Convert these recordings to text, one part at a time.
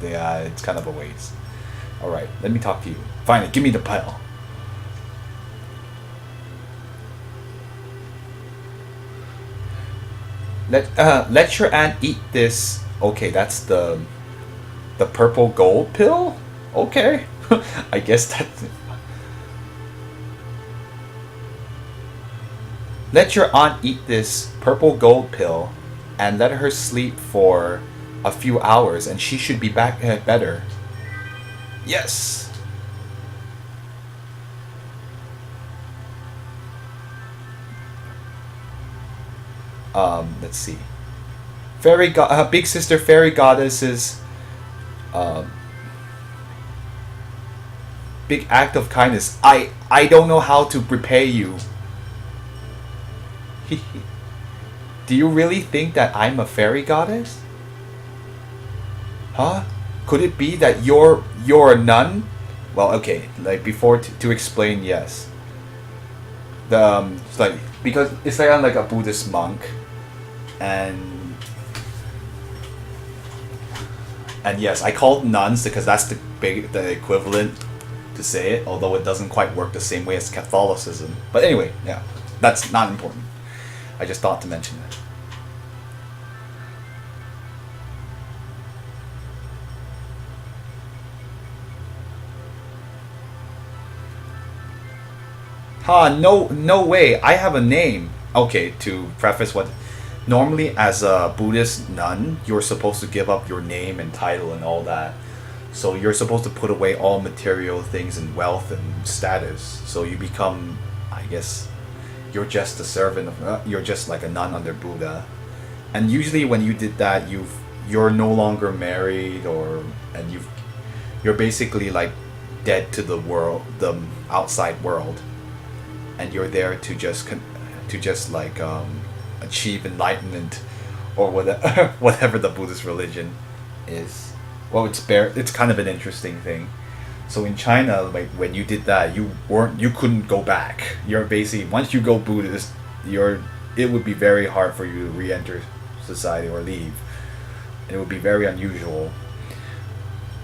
Yeah, it's kind of a waste. All right, let me talk to you. Fine, give me the pill. Let your aunt eat this. Okay, that's the purple gold pill. Okay, I guess that. Let your aunt eat this purple gold pill, and let her sleep for a few hours, and she should be back better. Yes. Let's see. Big sister fairy goddesses. Um, big act of kindness. I don't know how to repay you. Do you really think that I'm a fairy goddess? Huh? Could it be that you're a nun? Well, okay. Like before, to explain, yes. It's like because it's like I'm like a Buddhist monk, and yes, I call nuns because that's the equivalent to say it, although it doesn't quite work the same way as Catholicism. But anyway, yeah, that's not important. I just thought to mention that. Huh, no way. I have a name. Okay, to preface what normally as a Buddhist nun, you're supposed to give up your name and title and all that. So you're supposed to put away all material things and wealth and status. So you become, I guess, you're just a servant of you're just like a nun under Buddha. And usually when you did that, you're no longer married and you're basically like dead to the world, the outside world, and you're there to just like achieve enlightenment or whatever whatever the Buddhist religion is. Well, it's kind of an interesting thing. So in China, like when you did that, you couldn't go back. You're basically once you go Buddhist, it would be very hard for you to re-enter society or leave. And it would be very unusual.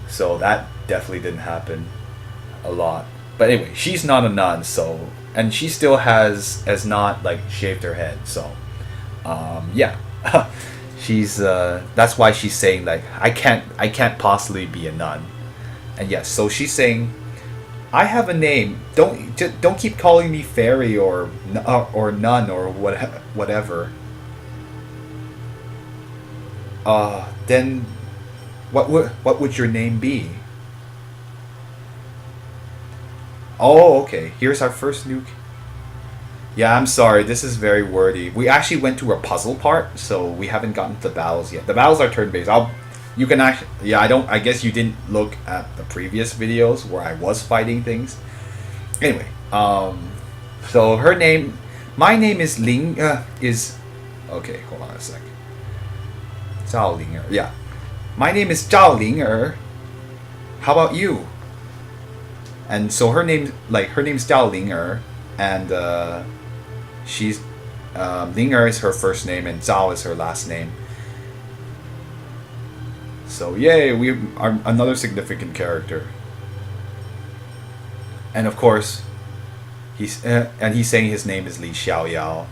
So that definitely didn't happen a lot. But anyway, she's not a nun, so and she still has not like shaved her head. So yeah. She's that's why she's saying like I can't possibly be a nun. And yes, so she's saying I have a name. Don't keep calling me fairy or nun or whatever. Then what would your name be? Oh, okay. Here's our first new. Yeah, I'm sorry. This is very wordy. We actually went to a puzzle part, so we haven't gotten to the battles yet. The battles are turn-based. You can actually. Yeah, I don't. I guess you didn't look at the previous videos where I was fighting things. Anyway, so her name, my name is Ling. Is okay. Hold on a sec. Zhao Linger. Yeah, my name is Zhao Linger. How about you? And so her name's Zhao Linger, and she's Linger is her first name and Zhao is her last name. So yay, we are another significant character. And of course, he's saying his name is Li Xiaoyao.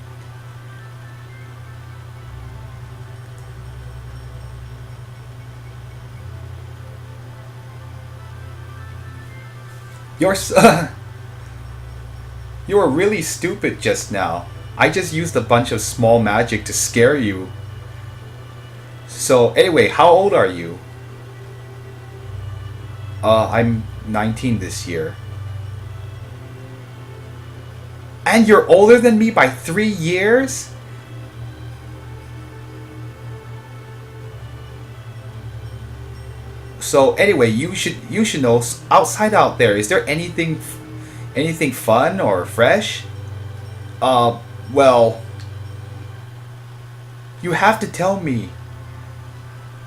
You're you were really stupid just now. I just used a bunch of small magic to scare you. So anyway, how old are you? I'm 19 this year. And you're older than me by 3 years? So anyway, you should know outside out there. Is there anything fun or fresh? Well, you have to tell me.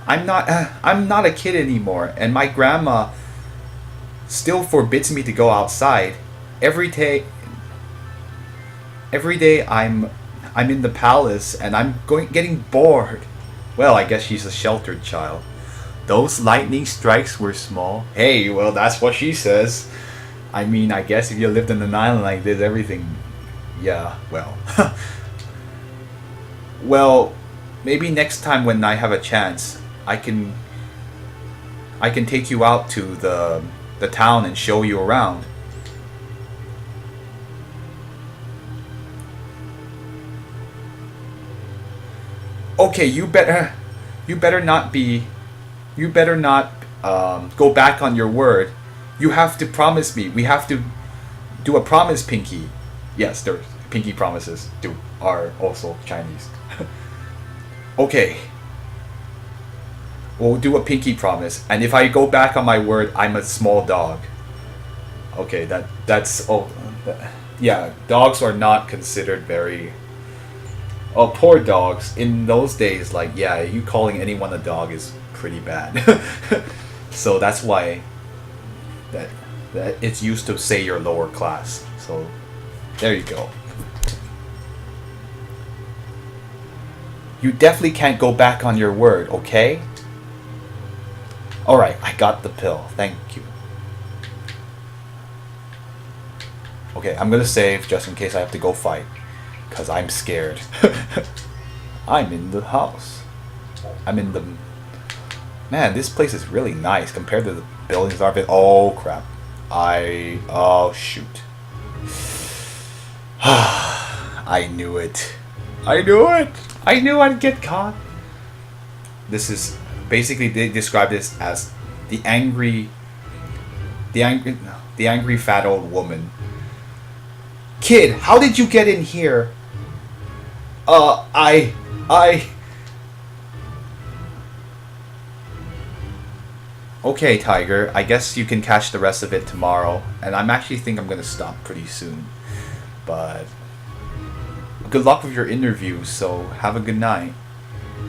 I'm not a kid anymore, and my grandma still forbids me to go outside. Every day, I'm in the palace, and I'm getting bored. Well, I guess she's a sheltered child. Those lightning strikes were small. Hey, well, that's what she says. I mean, I guess if you lived in an island like this, everything. Yeah, well. Well, maybe next time when I have a chance, I can take you out to the town and show you around. Okay, you better not be, you better not go back on your word. You have to promise me. We have to do a promise, Pinky. Yes, there's Pinky promises are also Chinese. Okay. We'll do a pinky promise, and if I go back on my word, I'm a small dog. Okay, yeah, dogs are not considered very. Oh, poor dogs. In those days, like, yeah, you calling anyone a dog is pretty bad. So that's why that it's used to say you're lower class. So there you go. You definitely can't go back on your word, okay? Alright, I got the pill. Thank you. Okay, I'm gonna save just in case I have to go fight. Because I'm scared. I'm in the house. I'm in the... Man, this place is really nice compared to the buildings I've been... Oh, crap. Oh, shoot. I knew it. I knew it! I knew I'd get caught. This is... Basically, they describe this as the angry fat old woman. Kid, how did you get in here? I... Okay, Tiger, I guess you can catch the rest of it tomorrow. And I'm actually think I'm gonna stop pretty soon. But... Good luck with your interview, so have a good night.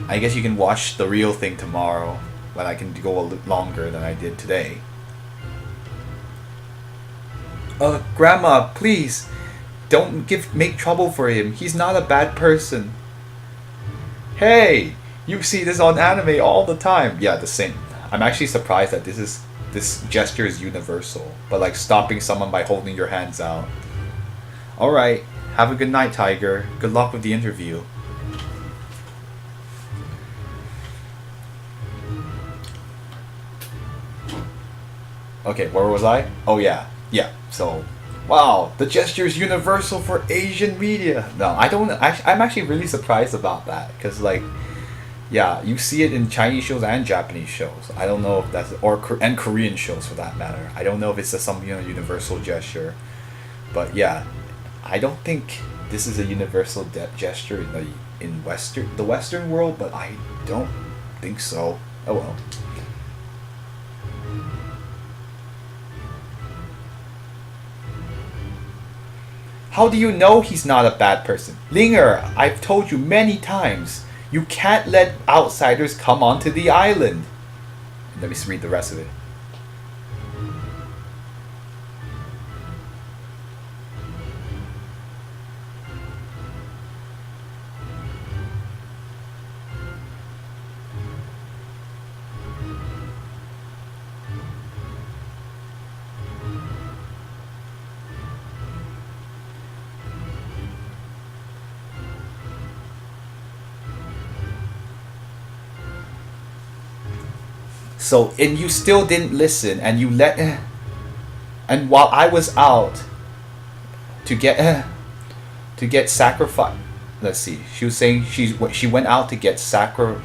I guess you can watch the real thing tomorrow, when I can go a little longer than I did today. Grandma, please, don't make trouble for him. He's not a bad person. Hey, you see this on anime all the time. Yeah, the same. I'm actually surprised that this gesture is universal, but like stopping someone by holding your hands out. Alright, have a good night, Tiger. Good luck with the interview. Okay, where was I? Oh yeah, so, wow, the gesture is universal for Asian media. No, I'm actually really surprised about that, because like, yeah, you see it in Chinese shows and Japanese shows. I don't know if that's, and Korean shows for that matter. I don't know if it's some universal gesture, but yeah, I don't think this is a universal gesture in the Western world, but I don't think so. Oh well. How do you know he's not a bad person? Linger, I've told you many times, you can't let outsiders come onto the island. Let me read the rest of it. So, and you still didn't listen, and you let, and while I was out to get sacrifice. Let's see. She was saying she went out to get sacrificial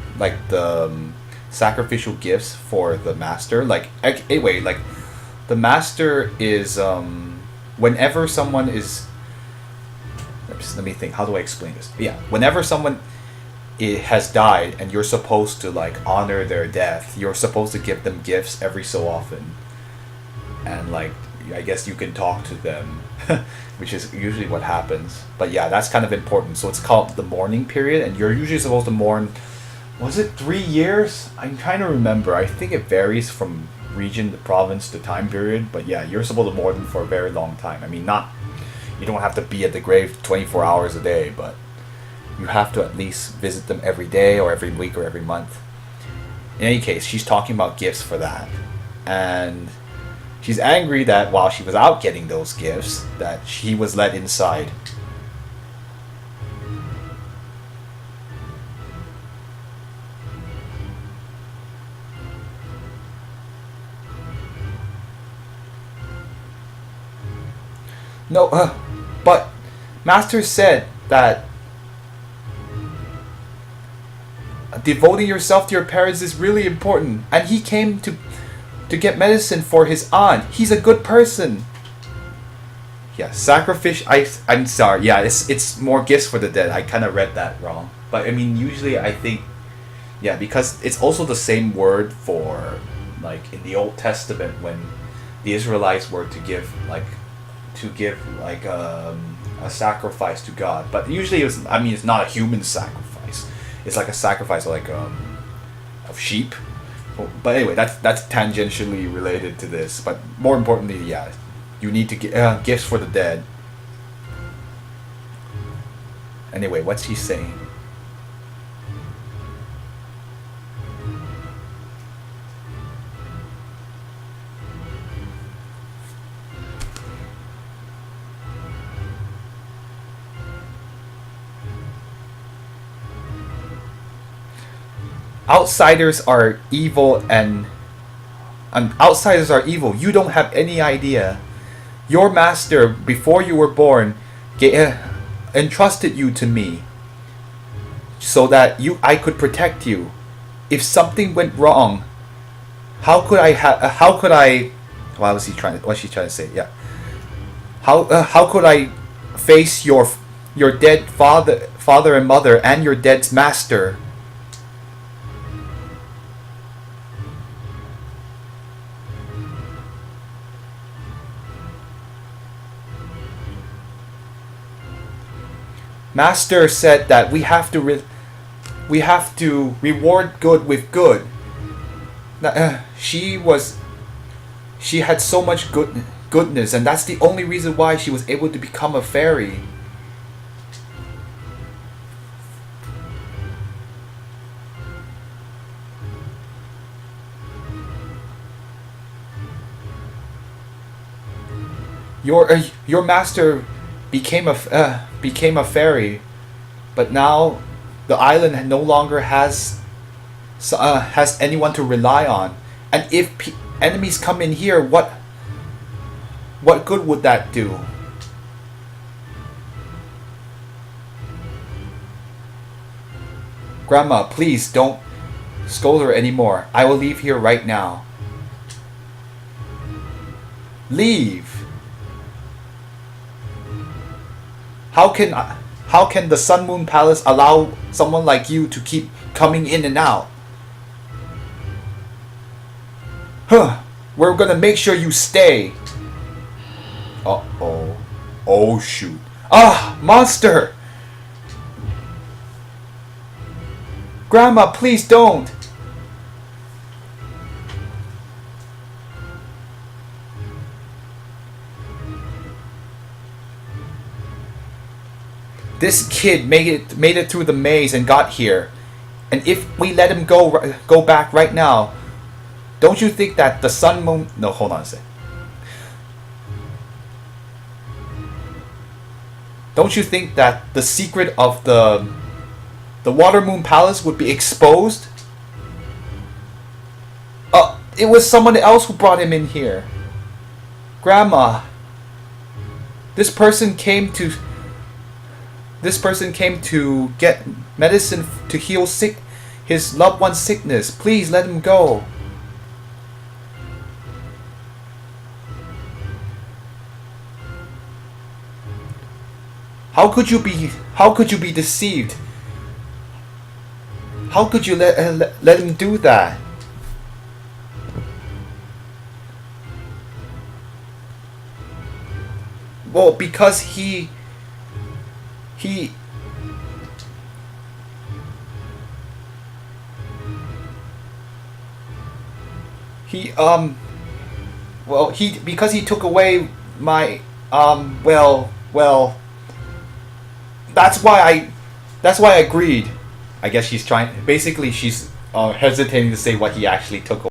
gifts for the master. Like anyway, like the master is whenever someone is. Let me think. How do I explain this? Yeah, whenever someone it has died and you're supposed to like honor their death, you're supposed to give them gifts every so often, and like I guess you can talk to them which is usually what happens. But yeah, that's kind of important. So it's called the mourning period, and you're usually supposed to mourn, was it 3 years? I'm trying to remember. I think it varies from region to province to time period, but yeah, you're supposed to mourn them for a very long time. I mean, you don't have to be at the grave 24 hours a day, but you have to at least visit them every day or every week or every month. In any case, she's talking about gifts for that. And she's angry that while she was out getting those gifts, that she was let inside. No, but Master said that devoting yourself to your parents is really important, and he came to get medicine for his aunt. He's a good person. Yeah, sacrifice. I'm sorry. Yeah, it's more gifts for the dead. I kind of read that wrong, but I mean usually I think, yeah, because it's also the same word for, like, in the Old Testament when the Israelites were to give a sacrifice to God, but usually it's not a human sacrifice. It's like a sacrifice like of sheep. But anyway, that's tangentially related to this. But more importantly, yeah, you need to get gifts for the dead. Anyway, what's he saying? Outsiders are evil and outsiders are evil. You don't have any idea. Your master, before you were born, entrusted you to me so that I could protect you. If something went wrong, how could I what's she trying to say? Yeah. How could I face your dead father and mother and your dead master? Master said that we have to reward good with good. She had so much goodness, and that's the only reason why she was able to become a fairy. Your master became a fairy, but now the island no longer has anyone to rely on. And if enemies come in here, what good would that do? Grandma, please don't scold her anymore. I will leave here right now. Leave. How can the Sun Moon Palace allow someone like you to keep coming in and out? We're gonna make sure you stay. Uh-oh. Oh shoot. Ah, monster! Grandma, please don't! This kid made it through the maze and got here, and if we let him go back right now, don't you think that the Sun Moon? No, hold on a sec. Don't you think that the secret of the Water Moon Palace would be exposed? It was someone else who brought him in here. Grandma, this person came to get medicine to heal his loved one's sickness. Please let him go. How could you be deceived? How could you let him do that? Well, because he because he took away my that's why I agreed. I guess she's trying, basically she's hesitating to say what he actually took